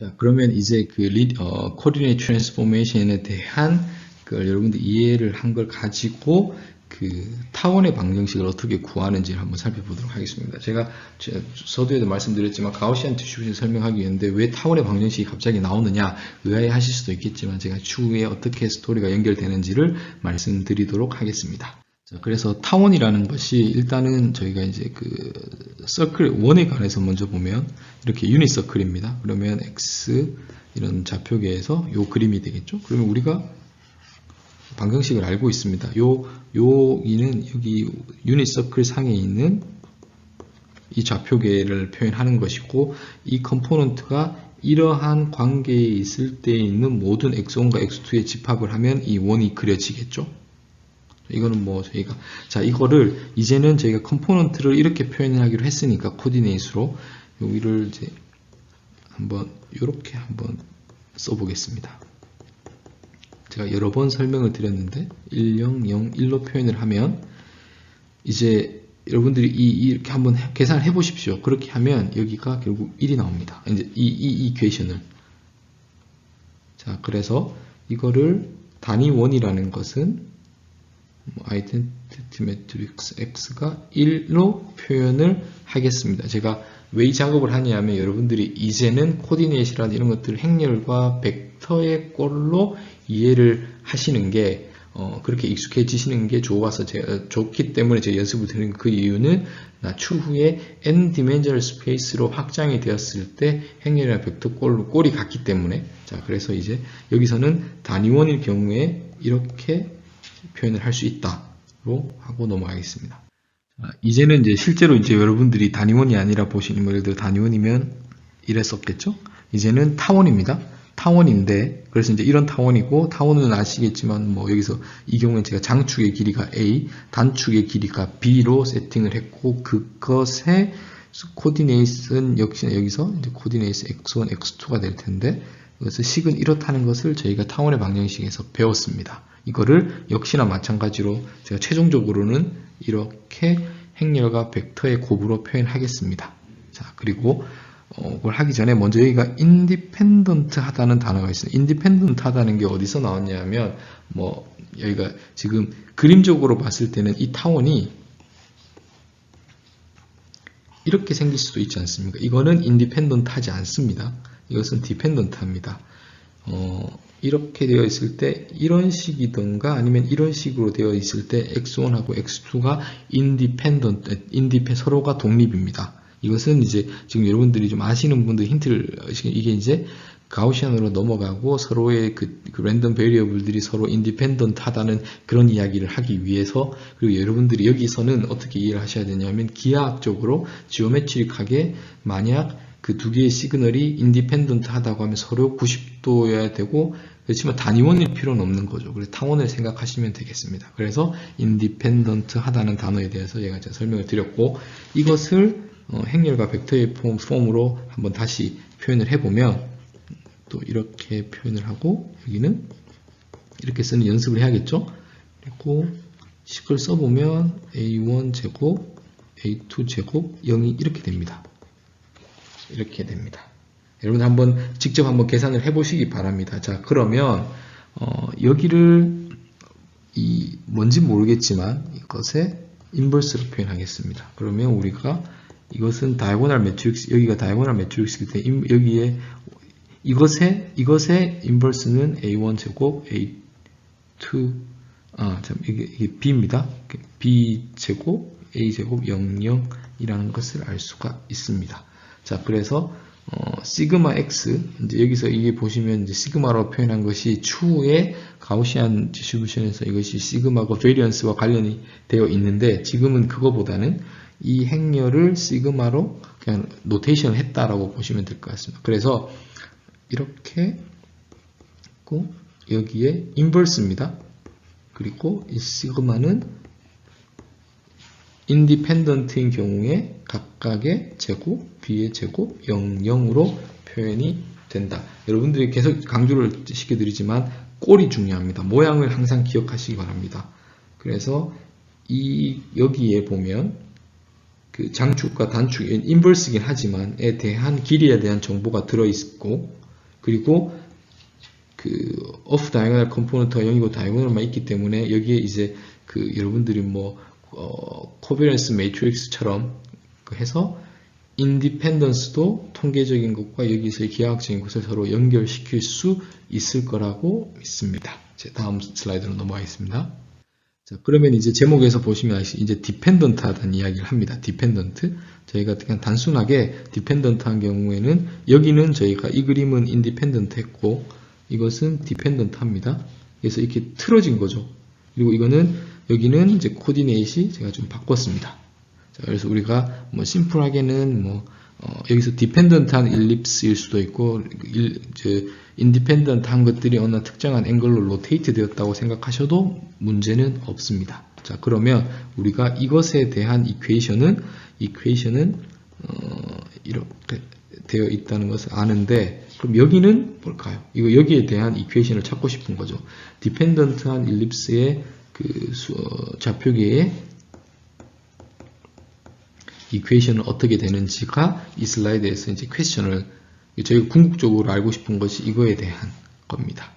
자, 그러면 이제 코디네이트 트랜스포메이션에 대한 그 여러분들 이해를 한 걸 가지고 그 타원의 방정식을 어떻게 구하는지를 한번 살펴보도록 하겠습니다. 제가 서두에도 말씀드렸지만 가우시안 디스트리뷰션 설명하기 위한데 왜 타원의 방정식이 갑자기 나오느냐 의아해하실 수도 있겠지만 제가 추후에 어떻게 스토리가 연결되는지를 말씀드리도록 하겠습니다. 자, 그래서 타원이라는 것이 일단은 저희가 이제 그 서클 원에 관해서 먼저 보면 이렇게 유니서클입니다. 그러면 x 이런 좌표계에서 요 그림이 되겠죠. 그러면 우리가 방정식을 알고 있습니다. 여기는 여기 유니서클 상에 있는 이 좌표계를 표현하는 것이고 이 컴포넌트가 이러한 관계에 있을 때 있는 모든 x1과 x2의 집합을 하면 이 원이 그려지겠죠. 이거는 뭐 저희가 자 이거를 이제는 저희가 컴포넌트를 이렇게 표현하기로 했으니까 코디네이트로 여기를 이제 한번 이렇게 한번 써보겠습니다. 제가 여러 번 설명을 드렸는데 1001로 표현을 하면 이제 여러분들이 이렇게 한번 계산을 해 보십시오. 그렇게 하면 여기가 결국 1이 나옵니다. 이제 이 이퀘이션을 자 그래서 이거를 단위 원이라는 것은 아이덴티티 매트릭스 X가 1로 표현을 하겠습니다. 제가 왜 이 작업을 하냐면 여러분들이 이제는 코디네이트라는 이런 것들을 행렬과 벡터의 꼴로 이해를 하시는 게 그렇게 익숙해지시는 게 좋기 때문에 제가 연습을 드리는 그 이유는 추후에 n 디멘저널 스페이스로 확장이 되었을 때 행렬이나 벡터 꼴이 같기 때문에 자 그래서 이제 여기서는 단위원일 경우에 이렇게 표현을 할 수 있다로 하고 넘어가겠습니다. 이제는 이제 실제로 이제 여러분들이 단위원이 아니라 보시는 예를 들어 단위원이면 이랬었겠죠? 이제는 타원입니다. 타원인데 그래서 이제 이런 타원이고 타원은 아시겠지만 뭐 여기서 이 경우에 제가 장축의 길이가 A, 단축의 길이가 B로 세팅을 했고 그것의 코디네이트는 역시나 여기서 이제 코디네이트 X1, X2가 될 텐데 그래서 식은 이렇다는 것을 저희가 타원의 방정식에서 배웠습니다. 이거를 역시나 마찬가지로 제가 최종적으로는 이렇게 행렬과 벡터의 곱으로 표현하겠습니다. 자, 그리고 그걸 하기 전에 먼저 여기가 인디펜던트 하다는 단어가 있어요. 인디펜던트 하다는 게 어디서 나왔냐면 뭐 여기가 지금 그림적으로 봤을 때는 이 타원이 이렇게 생길 수도 있지 않습니까? 이거는 인디펜던트 하지 않습니다. 이것은 디펜던트 합니다. 이렇게 되어 있을 때 이런 식이든가 아니면 이런 식으로 되어 있을 때 x1하고 x2가 서로가 독립입니다. 이것은 이제 지금 여러분들이 좀 아시는 분들 힌트를 이게 이제 가우시안으로 넘어가고 서로의 그 랜덤 베리어블들이 서로 인디펜던트 하다는 그런 이야기를 하기 위해서 그리고 여러분들이 여기서는 어떻게 이해를 하셔야 되냐면 기하학적으로 지오메트릭하게 만약 그 두 개의 시그널이 인디펜던트 하다고 하면 서로 90도여야 되고 그렇지만 단위원일 필요는 없는 거죠. 그래서 타원을 생각하시면 되겠습니다. 그래서 인디펜던트 하다는 단어에 대해서 제가 설명을 드렸고 이것을 행렬과 벡터의 폼으로 한번 다시 표현을 해보면 또 이렇게 표현을 하고 여기는 이렇게 쓰는 연습을 해야겠죠. 그리고 식을 써보면 A1 제곱, A2 제곱, 0이 이렇게 됩니다. 이렇게 됩니다. 여러분 한번 직접 한번 계산을 해보시기 바랍니다. 자 그러면 여기를 뭔지 모르겠지만 이것의 인버스로 표현하겠습니다. 그러면 우리가 이것은 다이고널 매트릭스 여기가 다이고널 매트릭스이기 때문에 여기에 이것의 인버스는 A1 제곱 A2 이게 B입니다. B 제곱 A 제곱 00이라는 것을 알 수가 있습니다. 자, 그래서 시그마 x 이제 여기서 이게 보시면 이제 시그마로 표현한 것이 추후에 가우시안 디스트리뷰션에서 이것이 시그마가 베리언스와 관련이 되어 있는데 지금은 그거보다는 이 행렬을 시그마로 그냥 노테이션을 했다라고 보시면 될 것 같습니다. 그래서 이렇게 있고 여기에 인버스입니다. 그리고 이 시그마는 인디펜던트인 경우에 각각의 제곱, b의 제곱, 00으로 표현이 된다. 여러분들이 계속 강조를 시켜드리지만 꼴이 중요합니다. 모양을 항상 기억하시기 바랍니다. 그래서 여기에 보면 그 장축과 단축, 인버스이긴 하지만 에 대한 길이에 대한 정보가 들어있고 그리고 그 off diagonal 컴포넌트가 0이고 다이고널만 있기 때문에 여기에 이제 그 여러분들이 뭐 코비런스 매트릭스처럼 해서 인디펜던스도 통계적인 것과 여기서의 기하학적인 것을 서로 연결시킬 수 있을 거라고 믿습니다. 다음 슬라이드로 넘어가겠습니다. 자, 그러면 이제 제목에서 보시면 이제 디펜던트하다는 이야기를 합니다. 디펜던트. 저희가 그냥 단순하게 디펜던트한 경우에는 여기는 저희가 이 그림은 인디펜던트 했고 이것은 디펜던트 합니다. 그래서 이렇게 틀어진 거죠. 그리고 이거는 여기는 이제 코디네이트이 제가 좀 바꿨습니다. 자, 그래서 우리가 뭐 심플하게는 뭐 여기서 디펜던트한 일립스일 수도 있고 인디펜던트한 것들이 어느 특정한 앵글로 로테이트 되었다고 생각하셔도 문제는 없습니다. 자, 그러면 우리가 이것에 대한 이퀘이션은 이렇게 되어 있다는 것을 아는데 그럼 여기는 뭘까요? 이거 여기에 대한 이퀘이션을 찾고 싶은 거죠. 디펜던트한 일립스의 그 좌표계의 이퀘이션은 어떻게 되는지가 이 슬라이드에서 이제 퀘스천을 저희가 궁극적으로 알고 싶은 것이 이거에 대한 겁니다.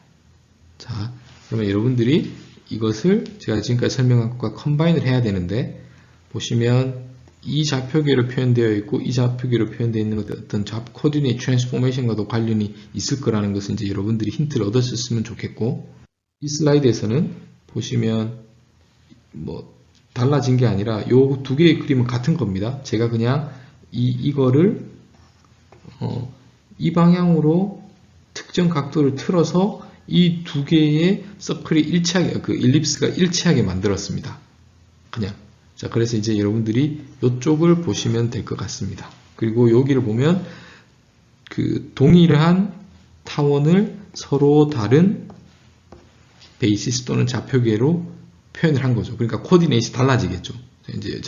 자, 그러면 여러분들이 이것을 제가 지금까지 설명한 것과 컴바인을 해야 되는데 보시면 이 좌표계로 표현되어 있고 이 좌표계로 표현되어 있는 것들 어떤 코디네이트 트랜스포메이션과도 관련이 있을 거라는 것을 이제 여러분들이 힌트를 얻었으면 좋겠고 이 슬라이드에서는 보시면 뭐 달라진 게 아니라 요 두 개의 그림은 같은 겁니다. 제가 그냥 이거를 이 방향으로 특정 각도를 틀어서 이 두 개의 서클이 일치하게 그 일립스가 일치하게 만들었습니다. 그냥 자, 그래서 이제 여러분들이 이쪽을 보시면 될 것 같습니다. 그리고 여기를 보면 그 동일한 타원을 서로 다른 베이시스 또는 좌표계로 표현을 한 거죠. 그러니까 코디네이트이 달라지겠죠. 이제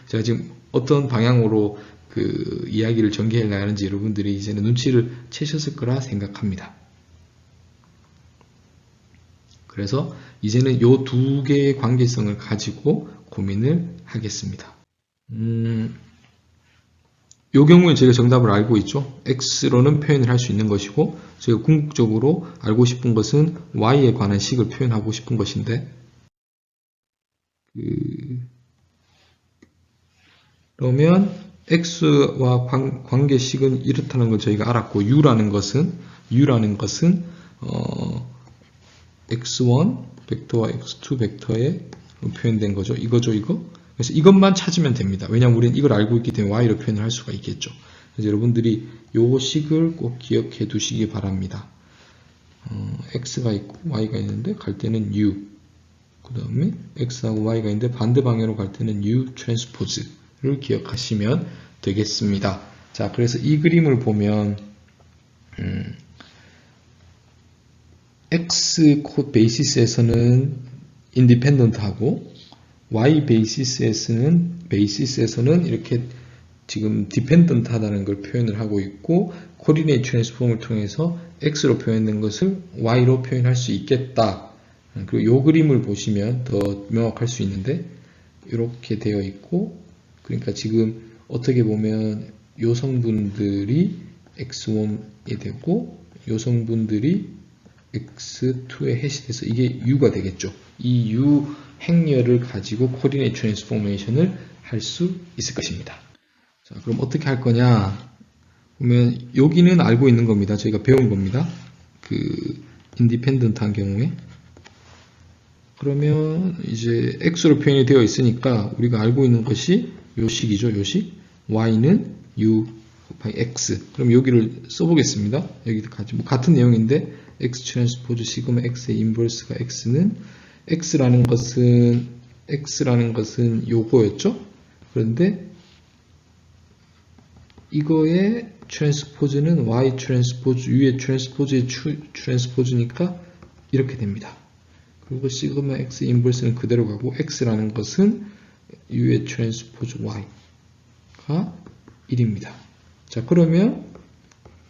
제가 지금 어떤 방향으로 그 이야기를 전개해 나가는지 여러분들이 이제는 눈치를 채셨을 거라 생각합니다. 그래서 이제는 요 두 개의 관계성을 가지고 고민을 하겠습니다. 요 경우에 제가 정답을 알고 있죠. X로는 표현을 할 수 있는 것이고 제가 궁극적으로 알고 싶은 것은 Y에 관한 식을 표현하고 싶은 것인데 그러면 X와 관계식은 이렇다는 걸 저희가 알았고 U라는 것은 X1 벡터와 X2 벡터에 표현된 거죠. 이거죠, 이거. 그래서 이것만 찾으면 됩니다. 왜냐하면 우리는 이걸 알고 있기 때문에 Y로 표현을 할 수가 있겠죠. 그래서 여러분들이 요 식을 꼭 기억해 두시기 바랍니다. X가 있고 Y가 있는데 갈 때는 U. 그 다음에 X하고 Y가 있는데 반대 방향으로 갈 때는 U 트랜스포즈를 기억하시면 되겠습니다. 자, 그래서 이 그림을 보면 X 코 베이시스에서는 인디펜던트하고 Y 베이시스에서는 이렇게 지금 디펜던트하다는 걸 표현을 하고 있고 코디네이트 트랜스폼을 통해서 X로 표현된 것을 Y로 표현할 수 있겠다. 그리고 이 그림을 보시면 더 명확할 수 있는데 이렇게 되어 있고 그러니까 지금 어떻게 보면 요 성분들이 X1이 되고 요 성분들이 X2의 해시 돼서 이게 U가 되겠죠. 이 U 행렬을 가지고 코디네이트 트랜스포메이션을 할 수 있을 것입니다. 자, 그럼 어떻게 할 거냐? 보면 여기는 알고 있는 겁니다. 저희가 배운 겁니다. 그 인디펜던트한 경우에 그러면 이제 X로 표현이 되어 있으니까 우리가 알고 있는 것이 요 식이죠. 요 식. Y는 U 곱하기 X. 그럼 여기를 써보겠습니다. 여기도 같은 내용인데 X 트랜스포즈 시그마 X의 인버스가 X는 X라는 것은 요거였죠. 그런데 이거의 트랜스포즈는 Y 트랜스포즈, U의 트랜스포즈의 트랜스포즈니까 이렇게 됩니다. 그리고 시그마 X 인버스는 그대로 가고 X라는 것은 U의 트랜스포즈 Y가 1입니다. 자, 그러면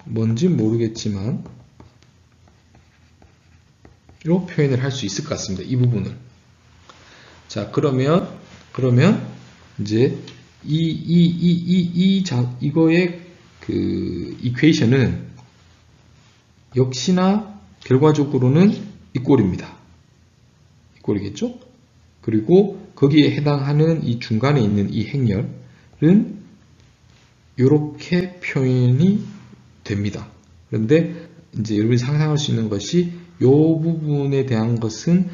뭔지 모르겠지만 이로 표현을 할 수 있을 것 같습니다. 이 부분을. 자, 그러면 이제 이거의 그 이퀘이션은 역시나 결과적으로는 이 꼴입니다. 이 꼴이겠죠? 그리고 거기에 해당하는 이 중간에 있는 이 행렬은 이렇게 표현이 됩니다. 그런데 이제 여러분이 상상할 수 있는 것이 이 부분에 대한 것은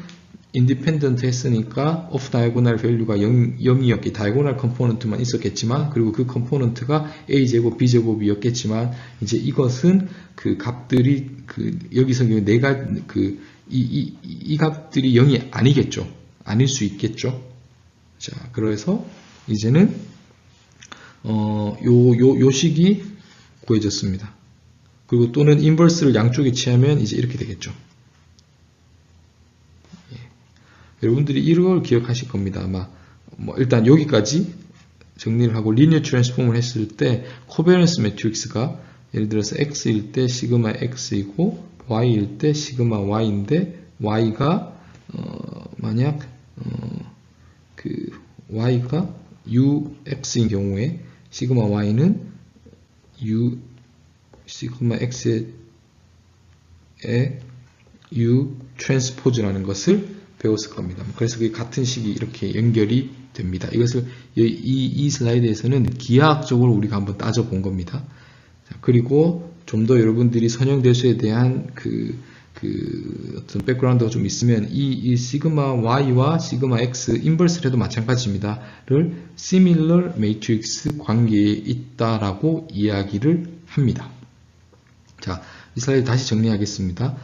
인디펜던트 했으니까 off diagonal value가 0이었기 diagonal 컴포넌트만 있었겠지만 그리고 그 컴포넌트가 a제곱 b제곱이었겠지만 이제 이것은 그 값들이 여기서 내가 이 값들이 0이 아니겠죠. 아닐 수 있겠죠. 자, 그래서 이제는 요 식이 구해졌습니다. 그리고 또는 인버스를 양쪽에 취하면 이제 이렇게 되겠죠. 예. 여러분들이 이걸 기억하실 겁니다. 아마 일단 여기까지 정리를 하고 리니어 트랜스폼을 했을 때 코베런스 매트릭스가 예를 들어서 x일 때 시그마 x이고 y일 때 시그마 y인데 y가 만약 y가 ux인 경우에 시그마 y는 시그마 x의 u 트랜스포즈라는 것을 배웠을 겁니다. 그래서 그 같은 식이 이렇게 연결이 됩니다. 이것을 이 슬라이드에서는 기하학적으로 우리가 한번 따져본 겁니다. 자, 그리고 좀 더 여러분들이 선형대수에 대한 어떤 백그라운드가 좀 있으면 이 시그마 y와 시그마 x 인버스를 해도 마찬가지입니다.를 similar matrix 관계에 있다라고 이야기를 합니다. 자, 이 슬라이드 다시 정리하겠습니다.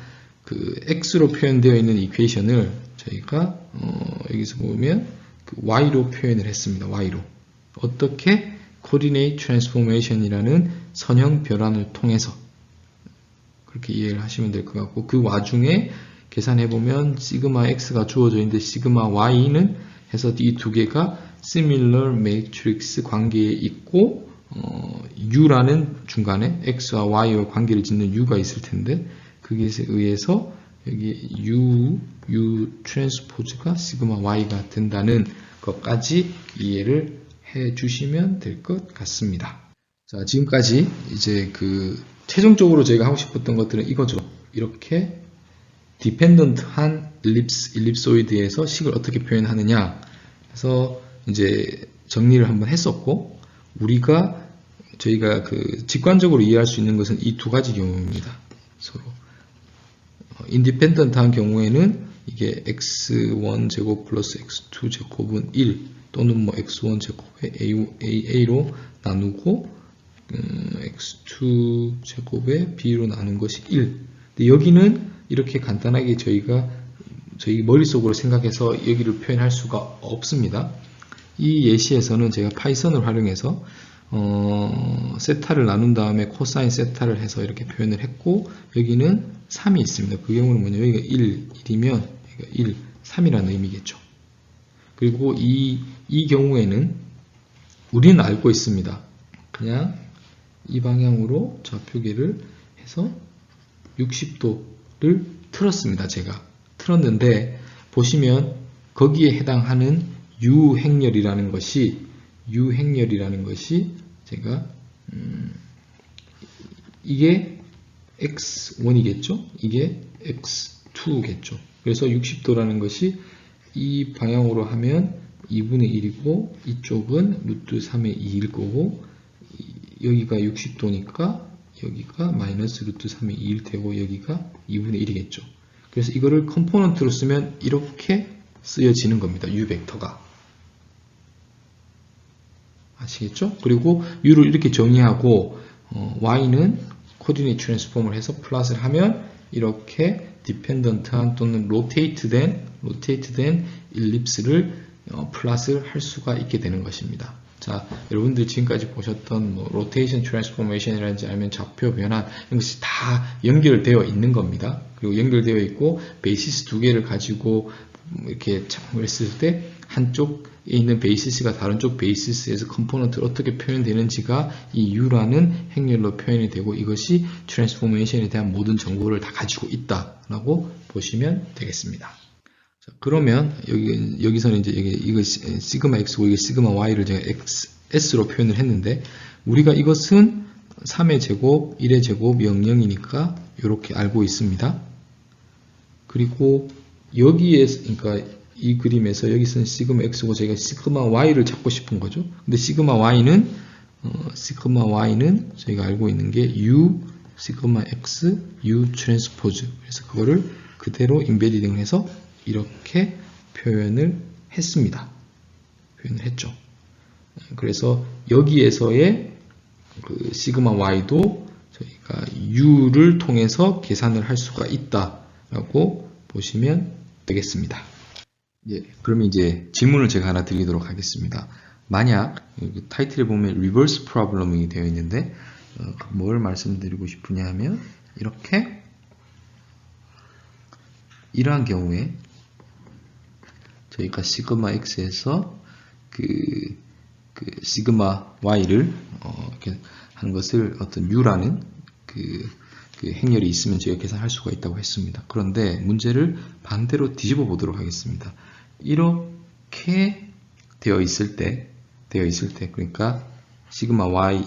x로 표현되어 있는 이퀘이션을 저희가 여기서 보면 y로 표현을 했습니다. y로 어떻게 coordinate transformation이라는 선형 변환을 통해서 그렇게 이해를 하시면 될 것 같고 그 와중에 계산해보면 시그마 x가 주어져 있는데 시그마 y는 해서 이 두 개가 similar matrix 관계에 있고 u라는 중간에 x와 y와 관계를 짓는 u가 있을 텐데 그것에 의해서 여기 u 트랜스포즈가 시그마 y가 된다는 것까지 이해를 해 주시면 될 것 같습니다. 자, 지금까지 이제 최종적으로 저희가 하고 싶었던 것들은 이거죠. 이렇게 디펜던트한 일립소이드에서 식을 어떻게 표현하느냐. 그래서 이제 정리를 한번 했었고, 저희가 직관적으로 이해할 수 있는 것은 이 두 가지 경우입니다. 서로. 인디펜던트한 경우에는 이게 x1 제곱 플러스 x2 제곱은 1 또는 x1 제곱에 a로 나누고 x2 제곱에 b로 나눈 것이 1. 근데 여기는 이렇게 간단하게 저희 머릿속으로 생각해서 여기를 표현할 수가 없습니다. 이 예시에서는 제가 파이썬을 활용해서 세타를 나눈 다음에 코사인 세타를 해서 이렇게 표현을 했고 여기는 3이 있습니다. 그 경우는 뭐냐면 여기가 1이면 여기가 1, 3이라는 의미겠죠. 그리고 이 경우에는 우리는 알고 있습니다. 그냥 이 방향으로 좌표계를 해서 60도를 틀었습니다. 제가 틀었는데 보시면 거기에 해당하는 U 행렬이라는 것이 제가 이게 x1이겠죠? 이게 x2겠죠? 그래서 60도라는 것이 이 방향으로 하면 2분의 1이고 이쪽은 루트 3의 2일 거고 여기가 60도니까 여기가 마이너스 루트 3의 2일 되고 여기가 2분의 1이겠죠. 그래서 이거를 컴포넌트로 쓰면 이렇게 쓰여지는 겁니다. U 벡터가. 아시겠죠? 그리고 U를 이렇게 정의하고 Y는 코디네이트 트랜스폼을 해서 플롯을 하면 이렇게 디펜던트한 또는 로테이트된 일립스를 플롯을 할 수가 있게 되는 것입니다. 자, 여러분들 지금까지 보셨던 로테이션 트랜스포메이션이라든지 아니면 좌표 변환 이런 것이 다 연결되어 있는 겁니다. 그리고 연결되어 있고 베이시스 두 개를 가지고 이렇게 했을 때 한쪽에 있는 베이시스가 다른 쪽 베이시스에서 컴포넌트를 어떻게 표현되는지가 이 U라는 행렬로 표현이 되고 이것이 트랜스포메이션에 대한 모든 정보를 다 가지고 있다라고 보시면 되겠습니다. 자, 그러면 여기서는 이제 이거 시그마 x고 이게 시그마 y를 제가 s로 표현을 했는데 우리가 이것은 3의 제곱, 1의 제곱 00이니까 이렇게 알고 있습니다. 그리고 여기에서, 그러니까 이 그림에서 여기서는 시그마 x고 저희가 시그마 y를 찾고 싶은 거죠. 근데 시그마 y는 저희가 알고 있는 게 u 시그마 x u 트랜스포즈. 그래서 그거를 그대로 인베디딩을 해서 이렇게 표현을 했습니다. 표현을 했죠. 그래서 여기에서의 그 시그마 y도 저희가 u를 통해서 계산을 할 수가 있다라고 보시면 되겠습니다. 예, 그러면 이제 질문을 제가 하나 드리도록 하겠습니다. 만약 타이틀에 보면 리버스 프로블럼이 되어 있는데 뭘 말씀드리고 싶으냐 하면 이렇게 이러한 경우에 저희가 시그마 x에서 그 시그마 y를 이렇게 하는 것을 어떤 u라는 그 행렬이 있으면 저희가 계산할 수가 있다고 했습니다. 그런데 문제를 반대로 뒤집어 보도록 하겠습니다. 이렇게 되어 있을 때 그러니까 시그마 y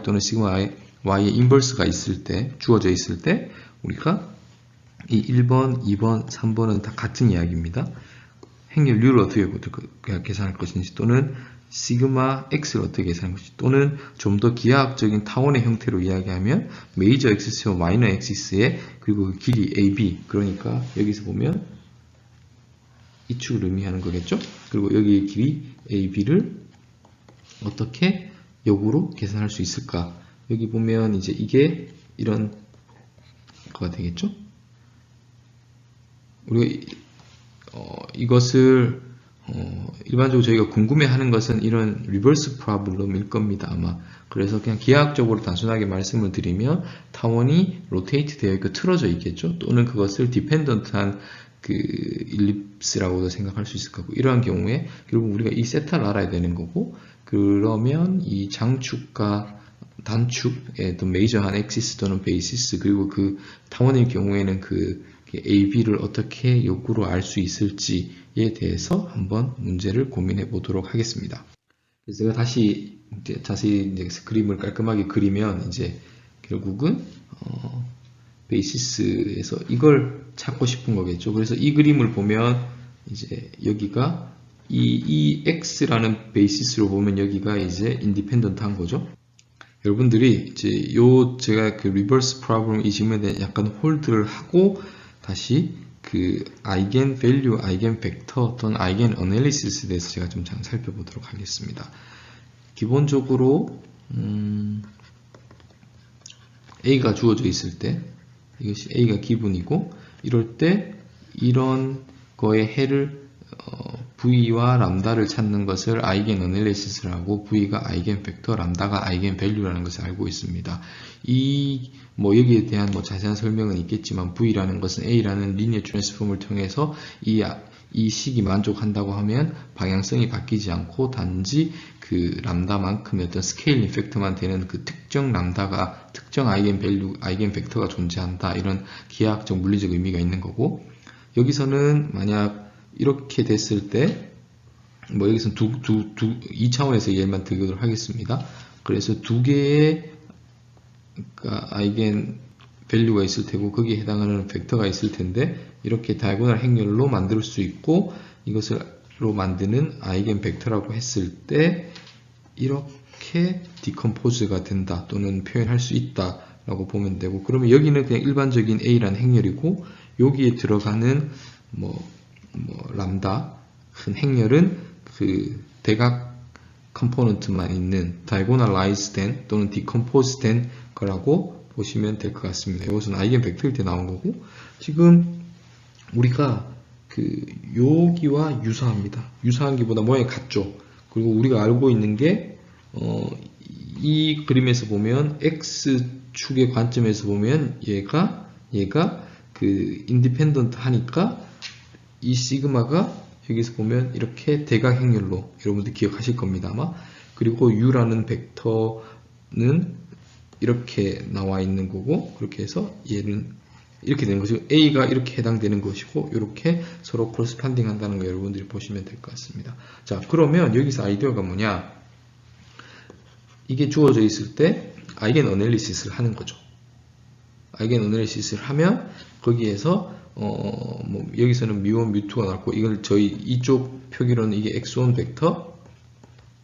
또는 시그마 y의 인버스가 있을 때, 주어져 있을 때 우리가 이 1번, 2번, 3번은 다 같은 이야기입니다. 행렬 u를 어떻게 계산할 것인지, 또는 시그마 x를 어떻게 계산할 것인지, 또는 좀 더 기하학적인 타원의 형태로 이야기하면 메이저 엑시스와 마이너 엑시스의 그리고 그 길이 AB, 그러니까 여기서 보면 이 축을 의미하는 거겠죠. 그리고 여기 길이 AB를 어떻게 역으로 계산할 수 있을까? 여기 보면 이제 이게 이런 거가 되겠죠. 우리가 이것을 일반적으로 저희가 궁금해하는 것은 이런 리버스 프로블럼일 겁니다, 아마. 그래서 그냥 기하학적으로 단순하게 말씀을 드리면 타원이 로테이트 되어 있고 틀어져 있겠죠. 또는 그것을 디펜던트한 그 일립스라고도 생각할 수 있을 거고, 이러한 경우에 결국 우리가 이 세타를 알아야 되는 거고, 그러면 이 장축과 단축의 또 메이저한 엑시스 또는 베이시스, 그리고 그 타원의 경우에는 그 AB를 어떻게 역으로 알 수 있을지에 대해서 한번 문제를 고민해 보도록 하겠습니다. 그래서 제가 다시 이제 자세히 이제 그림을 깔끔하게 그리면 이제 결국은 베이시스에서 이걸 찾고 싶은 거겠죠. 그래서 이 그림을 보면 이제 여기가 이 x라는 베이시스로 보면 여기가 이제 인디펜던트한 거죠. 여러분들이 이제 제가 그 리버스 프로블럼 이 질문에 대해 약간 홀드를 하고 다시 그 아이겐 밸류, 아이겐 벡터 또는 아이겐 어널리시스에 대해서 제가 좀 잘 살펴보도록 하겠습니다. 기본적으로 A가 주어져 있을 때 이것이 A가 기분이고, 이럴 때 이런 거의 해를 V와 람다를 찾는 것을 아이겐 어널리시스라고, V가 아이겐 벡터, 람다가 아이겐 밸류라는 것을 알고 있습니다. 여기에 대한 자세한 설명은 있겠지만, V라는 것은 A라는 리니어 트랜스폼을 통해서 이 식이 만족한다고 하면 방향성이 바뀌지 않고 단지 그 람다만큼의 어떤 스케일 이펙트만 되는 그 특정 람다가, 특정 아이겐 밸류, 아이겐 벡터가 존재한다. 이런 기하학적 물리적 의미가 있는 거고, 여기서는 만약 이렇게 됐을 때, 여기서는 2차원에서 예만 들도록 하겠습니다. 그래서 두 개의 아이겐 밸류가 있을 테고, 거기에 해당하는 벡터가 있을 텐데, 이렇게 다이고널 행렬로 만들 수 있고, 이것으로 만드는 아이겐 벡터라고 했을 때, 이렇게 디컴포즈가 된다, 또는 표현할 수 있다, 라고 보면 되고, 그러면 여기는 그냥 일반적인 A라는 행렬이고, 여기에 들어가는 람다 큰 행렬은 그 대각 컴포넌트만 있는 다이고널라이즈 된 또는 디컴포즈 된 거라고 보시면 될 것 같습니다. 이것은 아이겐 벡터일 때 나온 거고, 지금 우리가 그 여기와 유사합니다. 유사한 게보다 모양이 같죠. 그리고 우리가 알고 있는 게 이 그림에서 보면 X축의 관점에서 보면 얘가 그 인디펜던트 하니까 이 시그마가 여기서 보면 이렇게 대각 행렬로, 여러분들 기억하실 겁니다, 아마. 그리고 U라는 벡터는 이렇게 나와 있는 거고, 그렇게 해서 얘는 이렇게 되는 것이고, A가 이렇게 해당되는 것이고, 이렇게 서로 코러스펀딩 한다는 거 여러분들이 보시면 될 것 같습니다. 자, 그러면 여기서 아이디어가 뭐냐? 이게 주어져 있을 때 아이겐 어널리시스를 하는 거죠. 아이겐 어널리시스를 하면 거기에서 뭐 여기서는 뮤1, 뮤2가 나왔고 이걸 저희 이쪽 표기로는 이게 x1 벡터,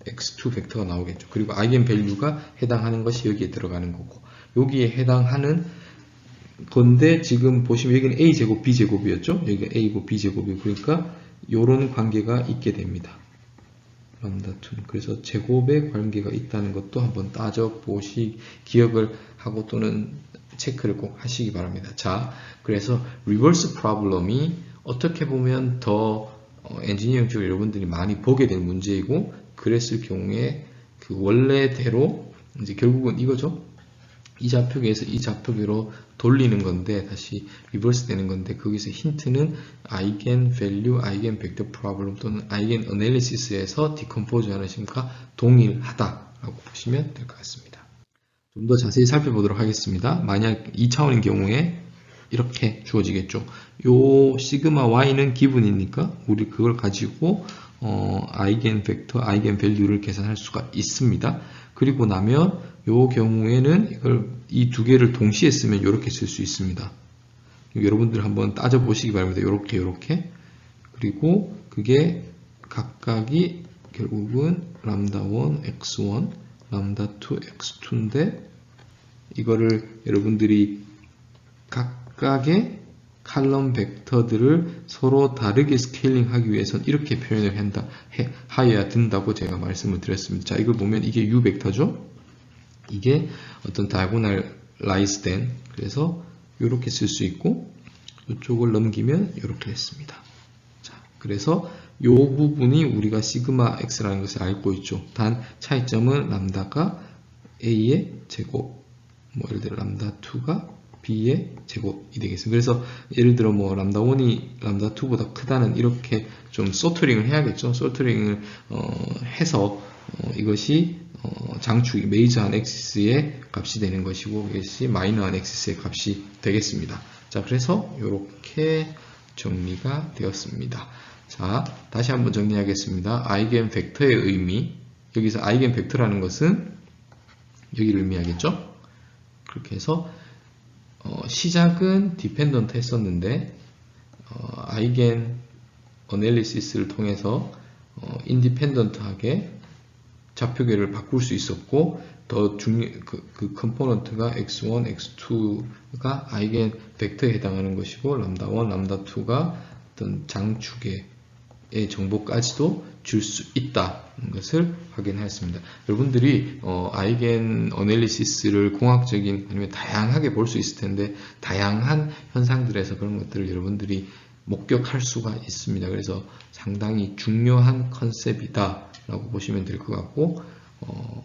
x2 벡터가 나오겠죠. 그리고 아이겐 밸류가 해당하는 것이 여기에 들어가는 거고 여기에 해당하는 건데 지금 보시면 여기는 a제곱, b제곱이었죠. 여기가 a고 b제곱이고 그러니까 요런 관계가 있게 됩니다. 람다2. 그래서 제곱의 관계가 있다는 것도 한번 기억을 하고 또는 체크를 꼭 하시기 바랍니다. 자, 그래서 리버스 프로블럼이 어떻게 보면 더 엔지니어링 쪽에 여러분들이 많이 보게 될 문제이고 그랬을 경우에 그 원래대로 이제 결국은 이거죠. 이 좌표계에서 이 좌표계로 돌리는 건데 다시 리버스 되는 건데 거기서 힌트는 아이겐 밸류, 아이겐 벡터 프로블럼 또는 아이겐 어널리시스에서 디컴포즈 하는 식과 동일하다라고 보시면 될 것 같습니다. 좀 더 자세히 살펴보도록 하겠습니다. 만약 2차원인 경우에 이렇게 주어지겠죠. 요 시그마 y는 기분이니까 우리 그걸 가지고 아이겐 벡터, 아이겐 밸류를 계산할 수가 있습니다. 그리고 나면 요 경우에는 이 두 개를 동시에 쓰면 이렇게 쓸 수 있습니다. 여러분들 한번 따져 보시기 바랍니다. 요렇게 그리고 그게 각각이 결국은 람다1 x1 람다2 x2인데 이거를 여러분들이 각각의 칼럼 벡터들을 서로 다르게 스케일링 하기 위해서는 이렇게 표현을 하여야 된다고 제가 말씀을 드렸습니다. 자, 이걸 보면 이게 U 벡터죠? 이게 어떤 다이고널 라이즈 된, 그래서 이렇게 쓸 수 있고, 이쪽을 넘기면 이렇게 됐습니다. 자, 그래서 이 부분이 우리가 시그마 x라는 것을 알고 있죠. 단 차이점은 람다가 a의 제곱, 뭐 예를 들어 람다2가 b의 제곱이 되겠습니다. 그래서 예를 들어 뭐 람다1이 람다2보다 크다는 이렇게 좀 소트링을 해야겠죠. 소트링을 해서 이것이 장축이 메이저한 엑시스의 값이 되는 것이고 이것이 마이너한 엑시스의 값이 되겠습니다. 자, 그래서 이렇게 정리가 되었습니다. 자, 다시 한번 정리하겠습니다. 아이겐 벡터의 의미, 여기서 아이겐 벡터라는 것은 여기를 의미하겠죠. 그렇게 해서 시작은 디펜던트 했었는데 아이겐 어널리시스를 통해서 인디펜던트하게 좌표계를 바꿀 수 있었고 더 그 컴포넌트가 x1, x2가 아이겐 벡터에 해당하는 것이고 람다1, 람다2가 어떤 장축의 정보까지도 줄 수 있다는 것을 확인하였습니다. 여러분들이 아이겐 어널리시스를 공학적인 아니면 다양하게 볼 수 있을 텐데 다양한 현상들에서 그런 것들을 여러분들이 목격할 수가 있습니다. 그래서 상당히 중요한 컨셉이다 라고 보시면 될 것 같고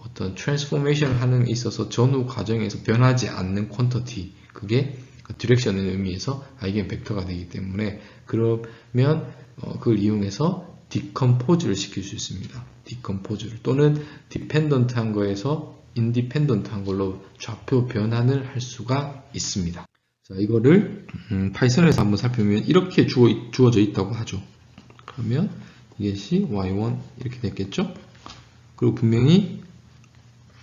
어떤 트랜스포메이션을 하는 데 있어서 전후 과정에서 변하지 않는 퀀터티, 그게 디렉션의 의미에서 아이겐 벡터가 되기 때문에 그러면 그걸 이용해서 디컴포즈를 시킬 수 있습니다. 디컴포즈를 또는 디펜던트한 거에서 인디펜던트한 걸로 좌표 변환을 할 수가 있습니다. 자, 이거를 파이썬에서 한번 살펴보면 이렇게 주어져 있다고 하죠. 그러면 이것이 y1 이렇게 됐겠죠? 그리고 분명히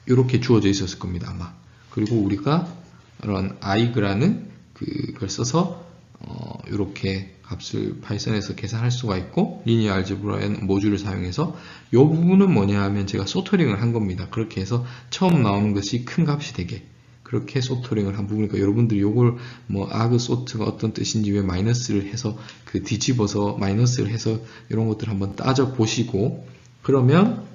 이렇게 주어져 있었을 겁니다, 아마. 그리고 우리가 이런 ig라는 그걸 써서 이렇게 값을 파이썬에서 계산할 수가 있고 리니어 알제브라 모듈을 사용해서 이 부분은 뭐냐 하면 제가 소터링을 한 겁니다. 그렇게 해서 처음 나오는 것이 큰 값이 되게 그렇게 소터링을 한 부분이니까 여러분들이 요걸 뭐 아그 소트가 어떤 뜻인지 왜 마이너스를 해서 뒤집어서 마이너스를 해서 이런 것들 한번 따져 보시고 그러면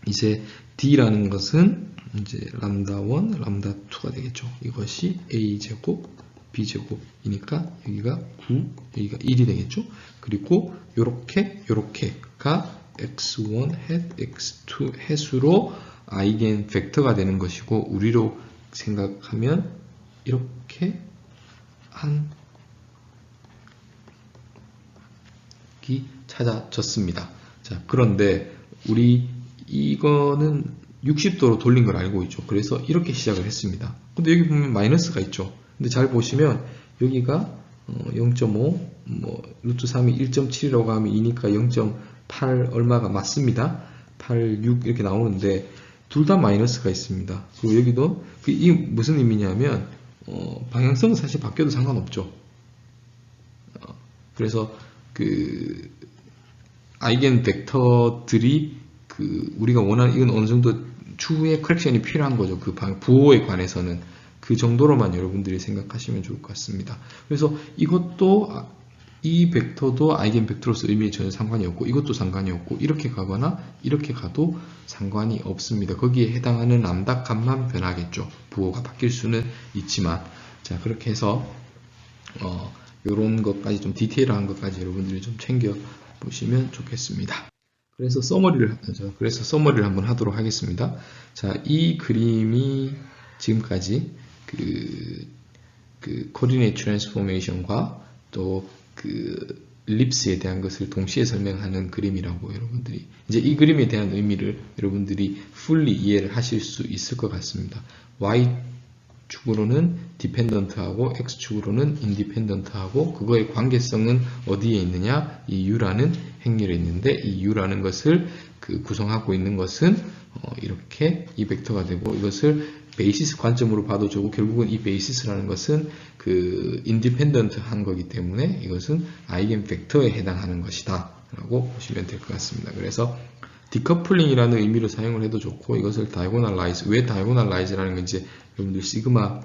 이제 D라는 것은 이제 람다1, 람다2가 되겠죠. 이것이 A제곱 B제곱이니까 여기가 9, 여기가 1이 되겠죠. 그리고 요렇게가 x1 햇, x2 햇으로 아이겐 벡터가 되는 것이고 우리로 생각하면 이렇게 한 이 찾아졌습니다. 자, 그런데 우리 이거는 60도로 돌린 걸 알고 있죠. 그래서 이렇게 시작을 했습니다. 근데 여기 보면 마이너스가 있죠. 근데 잘 보시면 여기가 0.5, 뭐 루트 3이 1.7이라고 하면 2니까 0.8 얼마가 맞습니다. 86 이렇게 나오는데 둘 다 마이너스가 있습니다. 그리고 여기도 이 무슨 의미냐면 방향성은 사실 바뀌어도 상관없죠. 그래서 그 아이겐 벡터들이 우리가 원하는 이건 어느 정도 추후에 커렉션이 필요한 거죠. 그 부호에 관해서는 그 정도로만 여러분들이 생각하시면 좋을 것 같습니다. 그래서 이것도 이 벡터도 아이겐 벡터로서 의미에 전혀 상관이 없고 이것도 상관이 없고 이렇게 가거나 이렇게 가도 상관이 없습니다. 거기에 해당하는 람다 값만 변하겠죠. 부호가 바뀔 수는 있지만 자 그렇게 해서 이런 것까지 좀 디테일한 것까지 여러분들이 좀 챙겨 보시면 좋겠습니다. 그래서 서머리를 한번 하도록 하겠습니다. 자, 이 그림이 지금까지 그 코디네이트 트랜스포메이션과 또 엘립스에 대한 것을 동시에 설명하는 그림이라고 여러분들이 이제 이 그림에 대한 의미를 여러분들이 fully 이해를 하실 수 있을 것 같습니다. Y축으로는 디펜던트하고 X축으로는 인디펜던트하고 그거의 관계성은 어디에 있느냐? 이 U라는 행렬에 있는데 이 U라는 것을 구성하고 있는 것은 이렇게 이 벡터가 되고 이것을 베이시스 관점으로 봐도 좋고 결국은 이 베이시스라는 것은 인디펜던트 한 거기 때문에 이것은 아이겐 벡터에 해당하는 것이다 라고 보시면 될 것 같습니다. 그래서 디커플링이라는 의미로 사용을 해도 좋고 이것을 다이고널라이즈, 왜 다이고널라이즈라는 건지 여러분들 시그마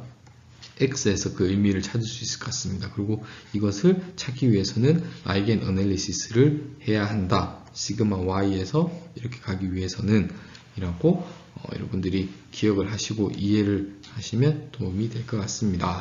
X에서 그 의미를 찾을 수 있을 것 같습니다. 그리고 이것을 찾기 위해서는 아이겐 어널리시스를 해야 한다. 시그마 Y에서 이렇게 가기 위해서는 이라고 여러분들이 기억을 하시고 이해를 하시면 도움이 될 것 같습니다.